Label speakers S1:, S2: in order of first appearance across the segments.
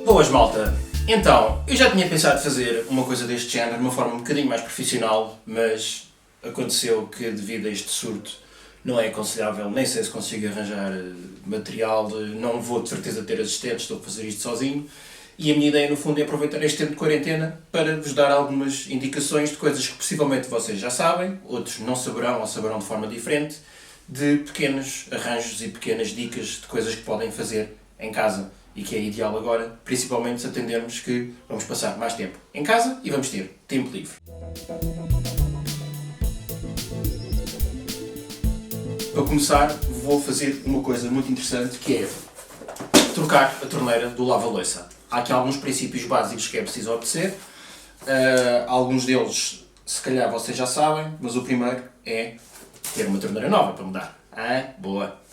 S1: Boas, malta! Então, eu já tinha pensado fazer uma coisa deste género de uma forma um bocadinho mais profissional, mas aconteceu que devido a este surto não é aconselhável, nem sei se consigo arranjar material, não vou de certeza ter assistentes, estou a fazer isto sozinho. E a minha ideia no fundo é aproveitar este tempo de quarentena para vos dar algumas indicações de coisas que possivelmente vocês já sabem, outros não saberão ou saberão de forma diferente, de pequenos arranjos e pequenas dicas de coisas que podem fazer em casa e que é ideal agora, principalmente se atendermos que vamos passar mais tempo em casa e vamos ter tempo livre. Para começar, vou fazer uma coisa muito interessante que é trocar a torneira do lava-louça. Há aqui alguns princípios básicos que é preciso obedecer. Alguns deles, se calhar, vocês já sabem, mas o primeiro é ter uma torneira nova para mudar. Boa!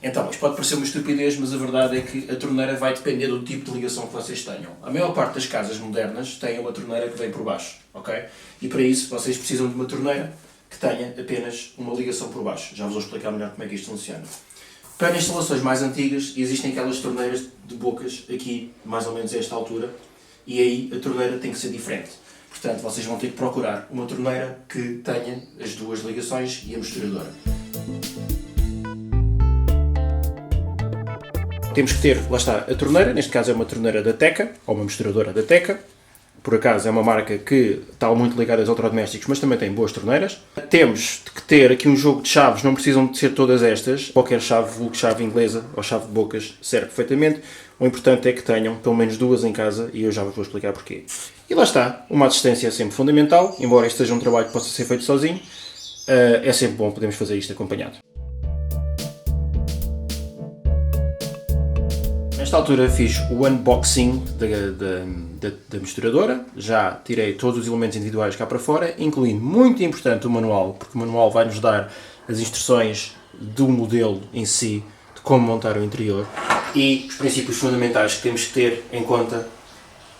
S1: Então, isto pode parecer uma estupidez, mas a verdade é que a torneira vai depender do tipo de ligação que vocês tenham. A maior parte das casas modernas tem uma torneira que vem por baixo, ok? E para isso, vocês precisam de uma torneira que tenha apenas uma ligação por baixo. Já vos vou explicar melhor como é que isto funciona. Para instalações mais antigas, existem aquelas torneiras de bocas aqui, mais ou menos a esta altura, e aí a torneira tem que ser diferente. Portanto, vocês vão ter que procurar uma torneira que tenha as duas ligações e a misturadora. Temos que ter, lá está, a torneira, neste caso é uma torneira da Teca, ou uma misturadora da Teca. Por acaso é uma marca que está muito ligada aos eletrodomésticos, mas também tem boas torneiras. Temos que ter aqui um jogo de chaves, não precisam de ser todas estas. Qualquer chave, vulgo chave inglesa ou chave de bocas, serve perfeitamente. O importante é que tenham pelo menos duas em casa e eu já vos vou explicar porquê. E lá está, uma assistência é sempre fundamental, embora este seja um trabalho que possa ser feito sozinho, é sempre bom podermos fazer isto acompanhado. Nesta altura fiz o unboxing da misturadora, já tirei todos os elementos individuais cá para fora, incluindo, muito importante, o manual, porque o manual vai nos dar as instruções do modelo em si, de como montar o interior, e os princípios fundamentais que temos que ter em conta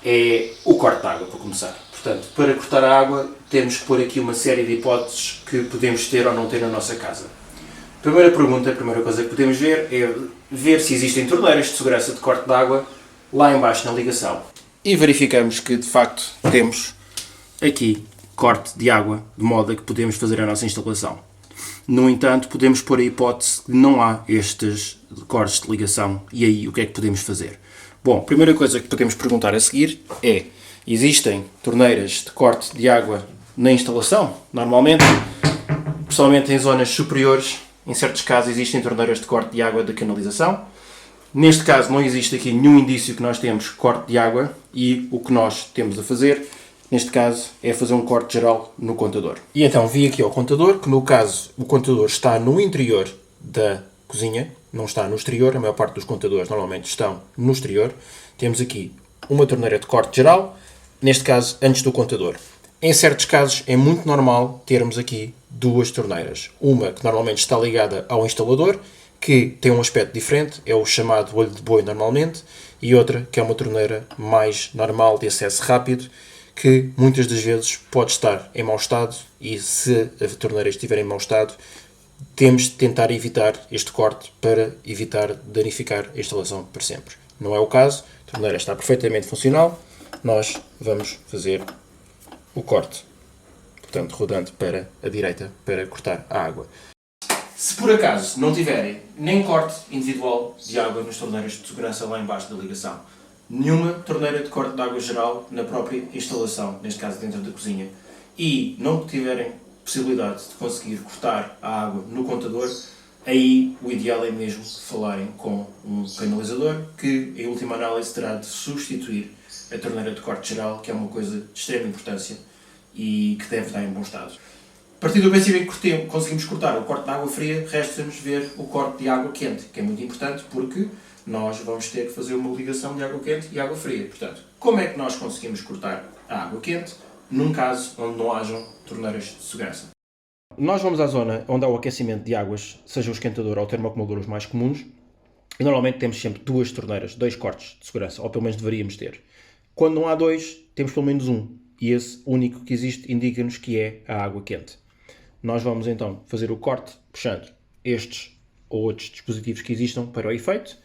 S1: é o corte de água, para começar. Portanto, para cortar a água, temos que pôr aqui uma série de hipóteses que podemos ter ou não ter na nossa casa. Primeira pergunta, a primeira coisa que podemos ver é ver se existem torneiras de segurança de corte de água lá embaixo na ligação. E verificamos que, de facto, temos aqui corte de água, de modo a que podemos fazer a nossa instalação. No entanto, podemos pôr a hipótese que não há estes cortes de ligação. E aí, o que é que podemos fazer? Bom, a primeira coisa que podemos perguntar a seguir é: existem torneiras de corte de água na instalação? Normalmente, pessoalmente em zonas superiores, em certos casos existem torneiras de corte de água da canalização. Neste caso não existe aqui nenhum indício que nós temos corte de água e o que nós temos a fazer, neste caso, é fazer um corte geral no contador. E então vi aqui ao contador, que no caso o contador está no interior da cozinha, não está no exterior, a maior parte dos contadores normalmente estão no exterior. Temos aqui uma torneira de corte geral, neste caso antes do contador. Em certos casos é muito normal termos aqui duas torneiras. Uma que normalmente está ligada ao instalador, que tem um aspecto diferente, é o chamado olho de boi normalmente, e outra que é uma torneira mais normal de acesso rápido, que muitas das vezes pode estar em mau estado, e se a torneira estiver em mau estado, temos de tentar evitar este corte para evitar danificar a instalação para sempre. Não é o caso, a torneira está perfeitamente funcional, nós vamos fazer o corte, portanto, rodando para a direita para cortar a água. Se por acaso não tiverem nem corte individual de água nas torneiras de segurança lá embaixo da ligação, nenhuma torneira de corte de água geral na própria instalação, neste caso dentro da cozinha, e não tiverem possibilidade de conseguir cortar a água no contador, aí o ideal é mesmo falarem com um canalizador que, em última análise, terá de substituir a torneira de corte geral, que é uma coisa de extrema importância e que deve estar em bom estado. A partir do princípio em que conseguimos cortar o corte de água fria, resta-nos ver o corte de água quente, que é muito importante porque nós vamos ter que fazer uma ligação de água quente e água fria. Portanto, como é que nós conseguimos cortar a água quente num caso onde não hajam torneiras de segurança? Nós vamos à zona onde há o aquecimento de águas, seja o esquentador ou o termoacumulador os mais comuns, e normalmente temos sempre duas torneiras, dois cortes de segurança, ou pelo menos deveríamos ter. Quando não há dois, temos pelo menos um, e esse único que existe indica-nos que é a água quente. Nós vamos então fazer o corte puxando estes ou outros dispositivos que existam para o efeito,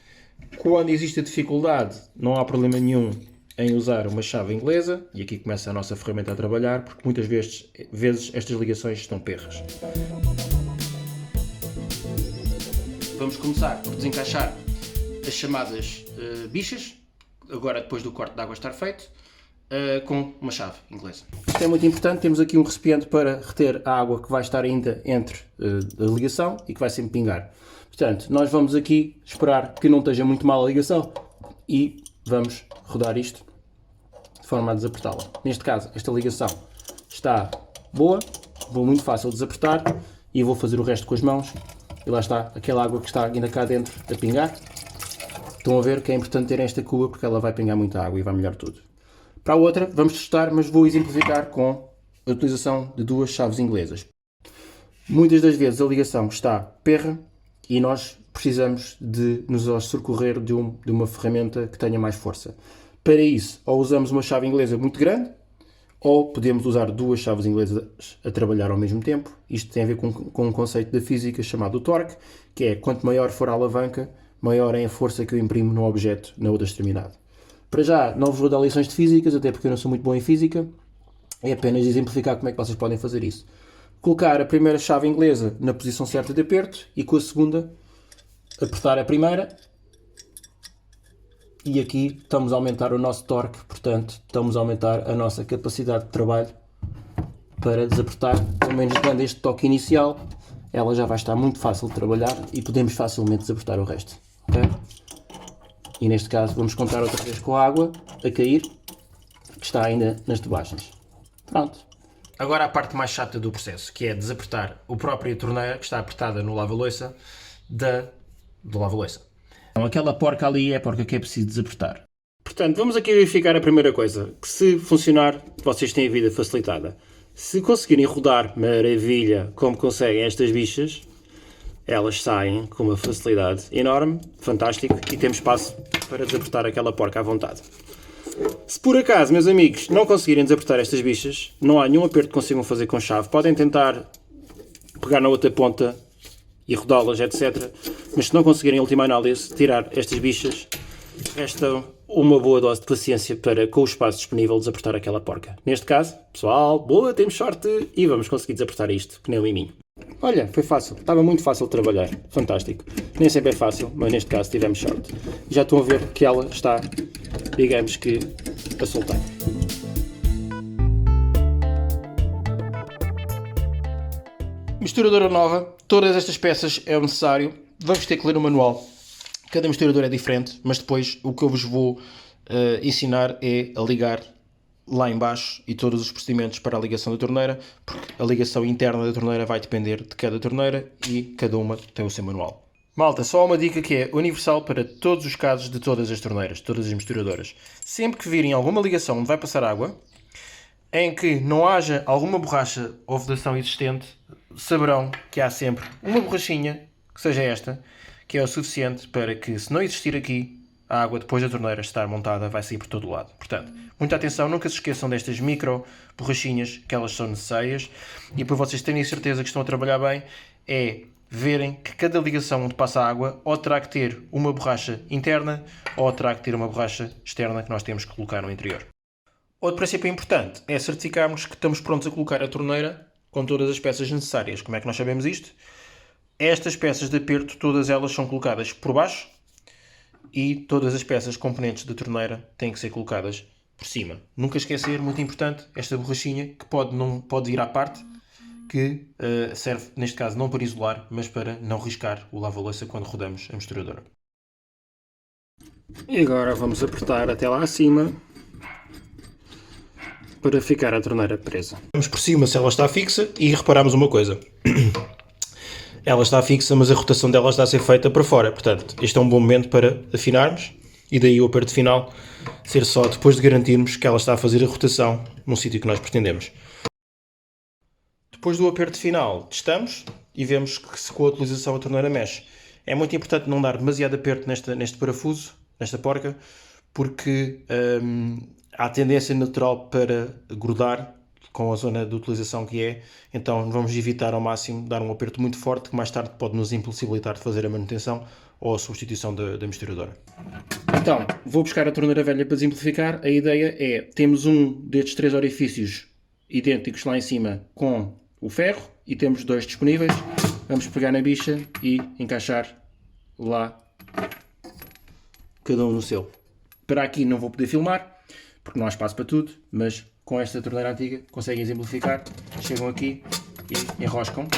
S1: Quando existe a dificuldade, não há problema nenhum em usar uma chave inglesa, e aqui começa a nossa ferramenta a trabalhar, porque muitas vezes estas ligações estão perras. Vamos começar por desencaixar as chamadas bichas, agora depois do corte de água estar feito, com uma chave inglesa. Isto é muito importante, temos aqui um recipiente para reter a água que vai estar ainda entre a ligação e que vai sempre pingar. Portanto, nós vamos aqui esperar que não esteja muito mal a ligação e vamos rodar isto de forma a desapertá-la. Neste caso, esta ligação está boa, muito fácil de desapertar e vou fazer o resto com as mãos. E lá está, aquela água que está ainda cá dentro a pingar. Estão a ver que é importante ter esta cuba porque ela vai pingar muita água e vai molhar tudo. Para a outra, vamos testar, mas vou exemplificar com a utilização de duas chaves inglesas. Muitas das vezes a ligação está perra e nós precisamos de nos socorrer de uma ferramenta que tenha mais força. Para isso, ou usamos uma chave inglesa muito grande, ou podemos usar duas chaves inglesas a trabalhar ao mesmo tempo. Isto tem a ver com um conceito da física chamado torque, que é quanto maior for a alavanca, maior é a força que eu imprimo no objeto na outra extremidade. Para já, não vos vou dar lições de físicas, até porque eu não sou muito bom em física. É apenas exemplificar como é que vocês podem fazer isso. Colocar a primeira chave inglesa na posição certa de aperto e com a segunda apertar a primeira. E aqui estamos a aumentar o nosso torque, portanto, estamos a aumentar a nossa capacidade de trabalho para desapertar. Pelo menos dando este toque inicial, ela já vai estar muito fácil de trabalhar e podemos facilmente desapertar o resto. Okay? E neste caso vamos contar outra vez com a água a cair, que está ainda nas tubagens. Pronto. Agora a parte mais chata do processo, que é desapertar a própria torneira que está apertada no lava-loiça do lava-loiça. Então aquela porca ali é a porca que é preciso desapertar. Portanto, vamos aqui verificar a primeira coisa, que se funcionar, vocês têm a vida facilitada. Se conseguirem rodar maravilha como conseguem estas bichas, elas saem com uma facilidade enorme, fantástico, e temos espaço para desapertar aquela porca à vontade. Se por acaso, meus amigos, não conseguirem desapertar estas bichas, não há nenhum aperto que consigam fazer com chave. Podem tentar pegar na outra ponta e rodá-las, etc. Mas se não conseguirem, em última análise, tirar estas bichas, resta uma boa dose de paciência para, com o espaço disponível, desapertar aquela porca. Neste caso, pessoal, boa, temos sorte e vamos conseguir desapertar isto, que nem o miminho. Olha, foi fácil, estava muito fácil de trabalhar, fantástico. Nem sempre é fácil, mas neste caso tivemos sorte. Já estão a ver que ela está, digamos que, a soltar. Misturadora nova, todas estas peças é necessário, vamos ter que ler o manual. Cada misturador é diferente, mas depois o que eu vos vou ensinar é a ligar lá em baixo e todos os procedimentos para a ligação da torneira, porque a ligação interna da torneira vai depender de cada torneira e cada uma tem o seu manual. Malta, só uma dica que é universal para todos os casos de todas as torneiras, todas as misturadoras. Sempre que virem alguma ligação onde vai passar água, em que não haja alguma borracha ou vedação existente, saberão que há sempre uma borrachinha, que seja esta, que é o suficiente para que, se não existir aqui, a água depois da torneira estar montada vai sair por todo o lado. Portanto, muita atenção, nunca se esqueçam destas micro borrachinhas, que elas são necessárias, e para vocês terem certeza que estão a trabalhar bem, é verem que cada ligação onde passa a água ou terá que ter uma borracha interna ou terá que ter uma borracha externa que nós temos que colocar no interior. Outro princípio importante é certificarmos que estamos prontos a colocar a torneira com todas as peças necessárias. Como é que nós sabemos isto? Estas peças de aperto, todas elas são colocadas por baixo e todas as peças componentes da torneira têm que ser colocadas por cima. Nunca esquecer, muito importante, esta borrachinha que pode ir à parte, que serve, neste caso, não para isolar, mas para não riscar o lava-louça quando rodamos a misturadora. E agora vamos apertar até lá acima para ficar a torneira presa. Vamos por cima se ela está fixa e reparamos uma coisa. Ela está fixa, mas a rotação dela está a ser feita para fora. Portanto, este é um bom momento para afinarmos e daí o aperto final ser só depois de garantirmos que ela está a fazer a rotação no sítio que nós pretendemos. Depois do aperto final, testamos e vemos que se com a utilização a torneira mexe. É muito importante não dar demasiado aperto neste parafuso, nesta porca, porque há tendência natural para grudar com a zona de utilização que é, então vamos evitar ao máximo dar um aperto muito forte que mais tarde pode nos impossibilitar de fazer a manutenção ou a substituição da misturadora. Então, vou buscar a torneira velha para simplificar. A ideia é, temos um destes 3 orifícios idênticos lá em cima com o ferro e temos 2 disponíveis. Vamos pegar na bicha e encaixar lá cada um no seu. Para aqui não vou poder filmar, porque não há espaço para tudo, mas com esta torneira antiga conseguem exemplificar. Chegam aqui e enroscam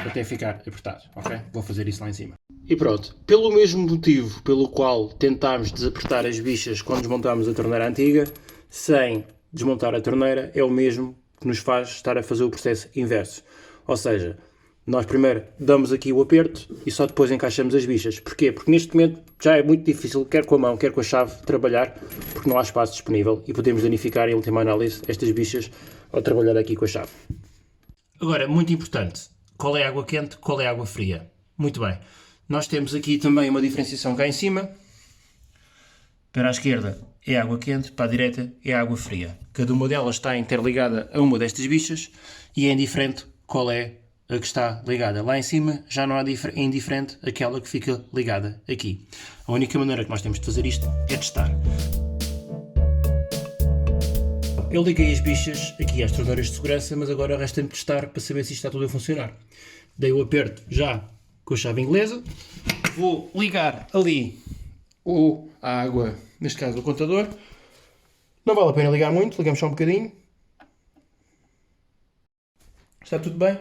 S1: até ficar apertado, ok? Vou fazer isso lá em cima. E pronto, pelo mesmo motivo pelo qual tentámos desapertar as bichas quando desmontámos a torneira antiga, sem desmontar a torneira, é o mesmo que nos faz estar a fazer o processo inverso. Ou seja, nós primeiro damos aqui o aperto e só depois encaixamos as bichas. Porquê? Porque neste momento já é muito difícil, quer com a mão, quer com a chave, trabalhar, porque não há espaço disponível e podemos danificar, em última análise, estas bichas ao trabalhar aqui com a chave. Agora, muito importante, qual é a água quente, qual é a água fria? Muito bem, nós temos aqui também uma diferenciação cá em cima. Para a esquerda é água quente, para a direita é água fria. Cada uma delas está interligada a uma destas bichas e é indiferente qual é a que está ligada. Lá em cima já não há indiferente aquela que fica ligada aqui. A única maneira que nós temos de fazer isto é testar. Eu liguei as bichas aqui às torneiras de segurança, mas agora resta-me testar para saber se isto está tudo a funcionar. Dei o aperto já com a chave inglesa. Vou ligar ali a água, neste caso o contador. Não vale a pena ligar muito, ligamos só um bocadinho. Está tudo bem.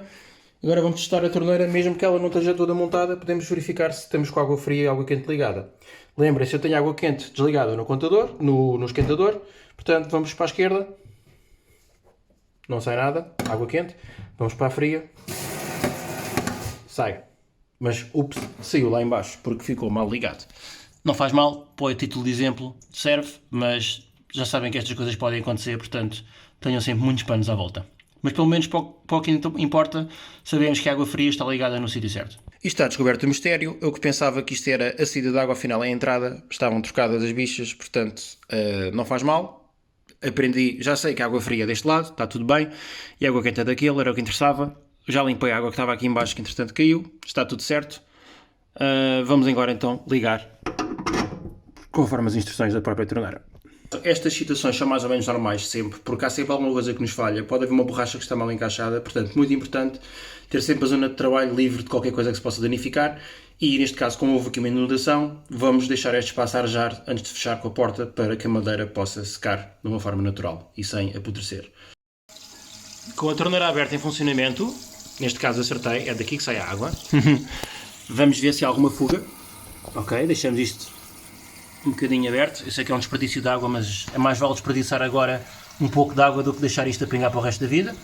S1: Agora vamos testar a torneira, mesmo que ela não esteja toda montada, podemos verificar se estamos com água fria e água quente ligada. Lembrem-se, eu tenho água quente desligada no contador, no esquentador, portanto vamos para a esquerda, não sai nada, água quente, vamos para a fria, sai, mas ups, saiu lá em baixo porque ficou mal ligado. Não faz mal, para o título de exemplo serve, mas já sabem que estas coisas podem acontecer, portanto tenham sempre muitos panos à volta. Mas pelo menos para o que importa, sabemos que a água fria está ligada no sítio certo. Isto está descoberto o mistério. Eu que pensava que isto era a saída de água, afinal é a entrada. Estavam trocadas as bichas, portanto não faz mal. Aprendi, já sei que a água fria é deste lado, está tudo bem. E a água quente é daquele, era o que interessava. Já limpei a água que estava aqui em baixo, que entretanto caiu. Está tudo certo. Vamos agora então ligar conforme as instruções da própria torneira. Estas situações são mais ou menos normais sempre, porque há sempre alguma coisa que nos falha. Pode haver uma borracha que está mal encaixada, portanto, muito importante ter sempre a zona de trabalho livre de qualquer coisa que se possa danificar. E neste caso, como houve aqui uma inundação, vamos deixar este espaço a arejar antes de fechar com a porta para que a madeira possa secar de uma forma natural e sem apodrecer. Com a torneira aberta em funcionamento, neste caso acertei, é daqui que sai a água. Vamos ver se há alguma fuga. Ok, deixamos isto um bocadinho aberto. Eu sei que é um desperdício de água, mas é mais vale desperdiçar agora um pouco de água do que deixar isto a pingar para o resto da vida.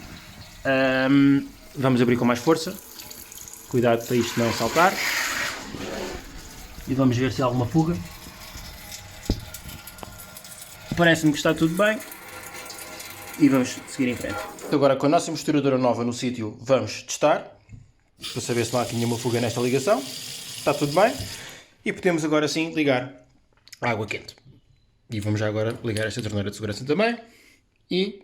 S1: Vamos abrir com mais força. Cuidado para isto não saltar. E vamos ver se há alguma fuga. Parece-me que está tudo bem. E vamos seguir em frente. Agora, com a nossa misturadora nova no sítio, vamos testar. Para saber se não há aqui nenhuma fuga nesta ligação. Está tudo bem. E podemos agora sim ligar a água quente. E vamos já agora ligar esta torneira de segurança também. E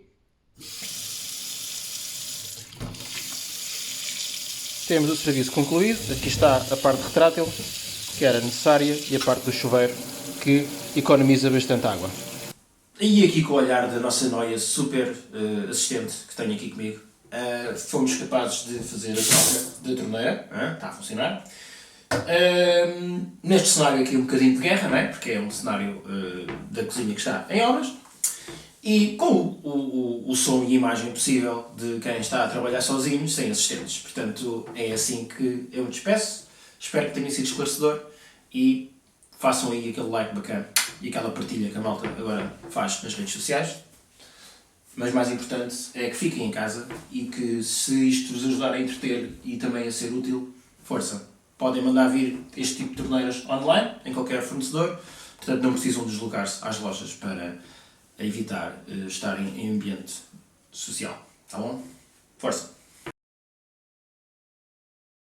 S1: temos o serviço concluído. Aqui está a parte retrátil, que era necessária, e a parte do chuveiro, que economiza bastante água. E aqui com o olhar da nossa noia super assistente, que tenho aqui comigo, fomos capazes de fazer a troca da torneira. Está a funcionar. Neste cenário aqui um bocadinho de guerra, não é? Porque é um cenário da cozinha que está em obras, e com o som e imagem possível de quem está a trabalhar sozinho, sem assistentes. Portanto, é assim que eu me despeço. Espero que tenha sido esclarecedor e façam aí aquele like bacana e aquela partilha que a malta agora faz nas redes sociais. Mas mais importante é que fiquem em casa e que, se isto vos ajudar a entreter e também a ser útil, força! Podem mandar vir este tipo de torneiras online, em qualquer fornecedor, portanto não precisam deslocar-se às lojas para evitar estarem em ambiente social. Tá bom? Força!